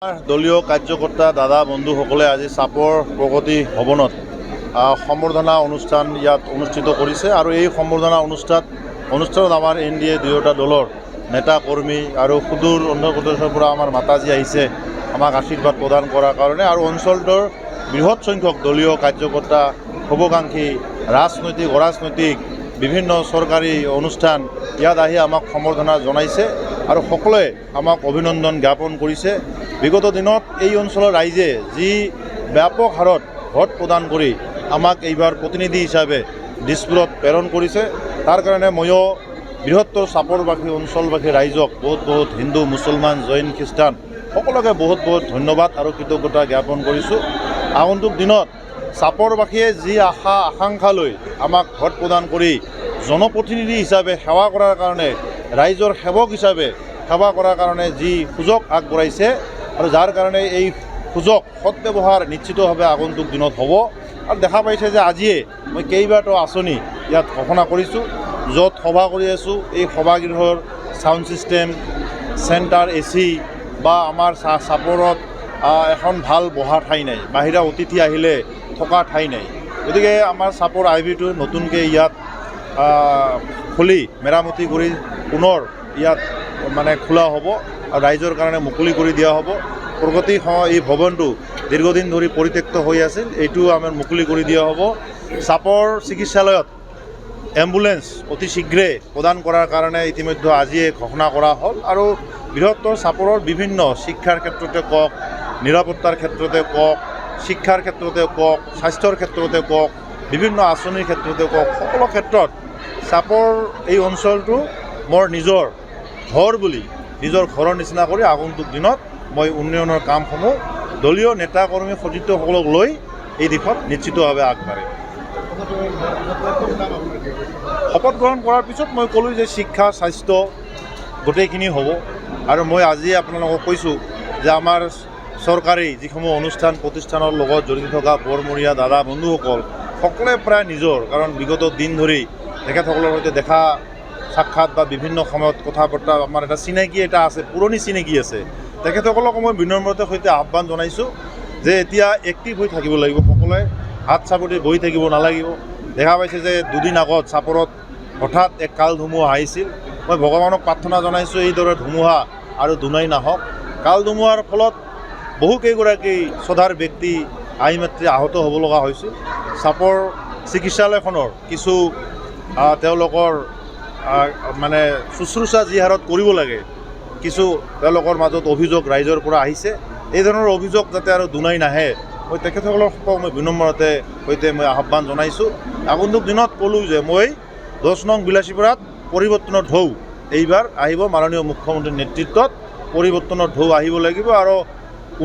দলীয় কাৰ্যকৰ্তা দাদা বন্ধুসকলে আজি চাপৰ প্ৰগতি ভৱনত সম্বৰ্ধনা অনুষ্ঠান ইয়াত অনুষ্ঠিত কৰিছে আৰু এই সম্বৰ্ধনা অনুষ্ঠানত আমাৰ NDA দুয়োটা দলৰ নেতা কৰ্মী আৰু সুদূৰ অন্ধ্ৰ প্ৰদেশৰ পৰা আমাৰ মাতাজী আহিছে আমাক আশীৰ্বাদ প্ৰদান কৰাৰ কাৰণে আৰু অঞ্চলটোৰ বৃহৎ সংখ্যক দলীয় কাৰ্যকৰ্তা শুভাকাংক্ষী ৰাজনৈতিক অৰাজনৈতিক বিভিন্ন চৰকাৰী অনুষ্ঠান ইয়াত আহি আমাক সম্বৰ্ধনা জনাইছে আৰু সকলোৱে আমাক অভিনন্দন জ্ঞাপন কৰিছে। বিগত দিনত এই অঞ্চলৰ ৰাইজে যি ব্যাপক হাৰত ভোট প্ৰদান কৰি আমাক এইবাৰ প্ৰতিনিধি হিচাপে দিছপুৰত প্ৰেৰণ কৰিছে তাৰ কাৰণে ময়ো বৃহত্তৰ চাপৰবাসী অঞ্চলবাসী ৰাইজক বহুত হিন্দু মুছলমান জৈন খ্ৰীষ্টান সকলোকে বহুত ধন্যবাদ আৰু কৃতজ্ঞতা জ্ঞাপন কৰিছোঁ। আগন্তুক দিনত চাপৰবাসীয়ে যি আশা আকাংক্ষা লৈ আমাক ভোট প্ৰদান কৰি জনপ্ৰতিনিধি হিচাপে সেৱা কৰাৰ কাৰণে ৰাইজৰ সেৱক হিচাপে সেৱা কৰাৰ কাৰণে যি সুযোগ আগবঢ়াইছে আৰু যাৰ কাৰণে এই সুযোগ সৎব্যৱহাৰ নিশ্চিতভাৱে আগন্তুক দিনত হ'ব। আৰু দেখা পাইছে যে আজিয়ে মই কেইবাটাও আঁচনি ইয়াত ঘোষণা কৰিছোঁ য'ত সভা কৰি আছোঁ। এই সভাগৃহৰ ছাউণ্ড ছিষ্টেম চেণ্টাৰ AC বা আমাৰ চাপৰত এখন ভাল বহা ঠাই নাই, বাহিৰা অতিথি আহিলে থকা ঠাই নাই। গতিকে আমাৰ চাপৰ IB-টো নতুনকৈ ইয়াত খুলি মেৰামতি কৰি পুনৰ ইয়াত মানে খোলা হ'ব আৰু ৰাইজৰ কাৰণে মুকলি কৰি দিয়া হ'ব। প্ৰগতি এই ভৱনটো দীৰ্ঘদিন ধৰি পৰিত্যক্ত হৈ আছিল, এইটো আমাৰ মুকলি কৰি দিয়া হ'ব। চাপৰ চিকিৎসালয়ত এম্বুলেন্স অতি শীঘ্ৰে প্ৰদান কৰাৰ কাৰণে ইতিমধ্যে আজিয়ে ঘোষণা কৰা হ'ল আৰু বৃহত্তৰ চাপৰৰ বিভিন্ন শিক্ষাৰ ক্ষেত্ৰতে কওক, নিৰাপত্তাৰ ক্ষেত্ৰতে কওক, শিক্ষাৰ ক্ষেত্ৰতে কওক, স্বাস্থ্যৰ ক্ষেত্ৰতে কওক, বিভিন্ন আঁচনিৰ ক্ষেত্ৰতে কওক, সকলো ক্ষেত্ৰত চাপৰ এই অঞ্চলটো মোৰ নিজৰ ঘৰ বুলি নিজৰ ঘৰৰ নিচিনা কৰি আগন্তুক দিনত মই উন্নয়নৰ কামসমূহ দলীয় নেতা কৰ্মী সতীৰ্থসকলক লৈ এই দিশত নিশ্চিতভাৱে আগবাঢ়িম। শপত গ্ৰহণ কৰাৰ পিছত মই ক'লোঁ যে শিক্ষা স্বাস্থ্য গোটেইখিনি হ'ব আৰু মই আজি আপোনালোকক কৈছোঁ যে আমাৰ চৰকাৰী যিসমূহ অনুষ্ঠান প্ৰতিষ্ঠানৰ লগত জড়িত থকা বৰমূৰীয়া দাদা বন্ধুসকল সকলোৱে প্ৰায় নিজৰ, কাৰণ বিগত দিন ধৰি তেখেতসকলৰ সৈতে দেখা সাক্ষাৎ বা বিভিন্ন সময়ত কথা বতৰা আমাৰ এটা চিনাকি এটা আছে, পুৰণি চিনাকি আছে। তেখেতসকলক মই বিনম্ৰতাৰ সৈতে আহ্বান জনাইছোঁ যে এতিয়া এক্টিভ হৈ থাকিব লাগিব, সকলোৱে হাত চাপতি বহি থাকিব নালাগিব। দেখা পাইছে যে দুদিন আগত চাপৰত হঠাৎ এক কাল ধুমুহা আহিছিল। মই ভগৱানক প্ৰাৰ্থনা জনাইছোঁ এইদৰে ধুমুহা আৰু দুনাই নাহক। কাল ধুমুহাৰ ফলত বহুকেইগৰাকী শ্ৰদ্ধাৰ ব্যক্তি আইমাতৃ আহত হ'ব লগা হৈছিল। চাপৰ চিকিৎসালয়খনৰ কিছু তেওঁলোকৰ মানে শুশ্ৰূষা যি হাৰত কৰিব লাগে কিছু তেওঁলোকৰ মাজত অভিযোগ ৰাইজৰ পৰা আহিছে। এই ধৰণৰ অভিযোগ যাতে আৰু দুনাই নাহে মই তেখেতসকলৰ মই বিনম্ৰতাৰ সৈতে মই আহ্বান জনাইছোঁ। আগন্তুক দিনত ক'লোঁ যে মই 10 নং বিলাসীপাৰাত পৰিৱৰ্তনৰ ঢৌ এইবাৰ আহিব, মাননীয় মুখ্যমন্ত্ৰীৰ নেতৃত্বত পৰিৱৰ্তনৰ ঢৌ আহিব লাগিব আৰু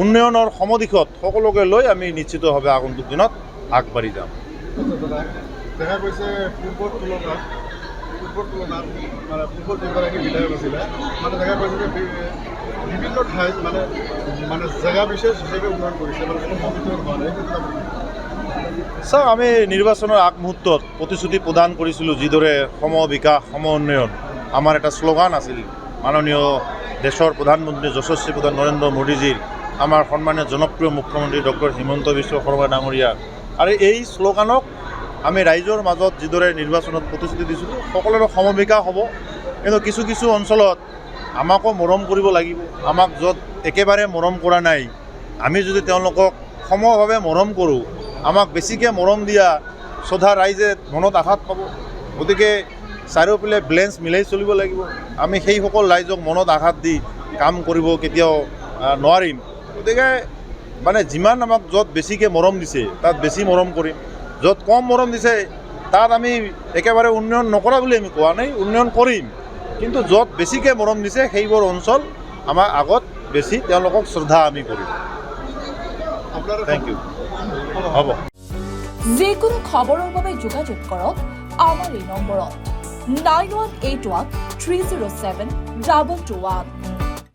উন্নয়নৰ সমদিশত সকলোকে লৈ আমি নিশ্চিতভাৱে আগন্তুক দিনত আগবাঢ়ি যাম। দেখা গৈছে পূৰ্বৰ তুলনাত মানে পূৰ্বৰ যিগৰাকী বিধায়ক আছিলে মানে দেখা গৈছে যে বিভিন্ন ঠাইত মানে জেগা বিশেষ হিচাপে উন্নয়ন কৰিছে চাওক, আমি নিৰ্বাচনৰ আগমুহূৰ্তত প্ৰতিশ্ৰুতি প্ৰদান কৰিছিলোঁ যিদৰে সম বিকাশ সম উন্নয়ন আমাৰ এটা শ্লোগান আছিল। মাননীয় দেশৰ প্ৰধানমন্ত্ৰী যশস্বী প্ৰধান নৰেন্দ্ৰ মোদীজীৰ, আমাৰ সন্মানীয় জনপ্ৰিয় মুখ্যমন্ত্ৰী ডক্টৰ হিমন্ত বিশ্ব শৰ্মা ডাঙৰীয়া, আৰু এই শ্লোগানক আমি ৰাইজৰ মাজত যিদৰে নিৰ্বাচনত প্ৰতিশ্ৰুতি দিছিলোঁ সকলোৰে সমবিকাশ হ'ব। কিন্তু কিছু অঞ্চলত আমাকো মৰম কৰিব লাগিব। আমাক য'ত একেবাৰে মৰম কৰা নাই, আমি যদি তেওঁলোকক সমভাৱে মৰম কৰোঁ, আমাক বেছিকৈ মৰম দিয়া শ্ৰদ্ধা ৰাইজে মনত আঘাত পাব। গতিকে চাৰিওফালে বেলেঞ্চ মিলাই চলিব লাগিব। আমি সেইসকল ৰাইজক মনত আঘাত দি কাম কৰিব কেতিয়াও নোৱাৰিম। গতিকে মানে যিমান আমাক য'ত বেছিকৈ মৰম দিছে তাত বেছি মৰম কৰিম, য'ত কম মৰম দিছে তাত আমি একেবাৰে উন্নয়ন নকৰা বুলি আমি কোৱা নাই, উন্নয়ন কৰিম। কিন্তু য'ত বেছিকৈ মৰম দিছে সেইবোৰ অঞ্চল আমাৰ আগত বেছি তেওঁলোকক শ্ৰদ্ধা আমি কৰিম। Thank you. হ'ব। যিকোনো খবৰৰ বাবে যোগাযোগ কৰক আমাৰ এই নম্বৰত 9181 307 221।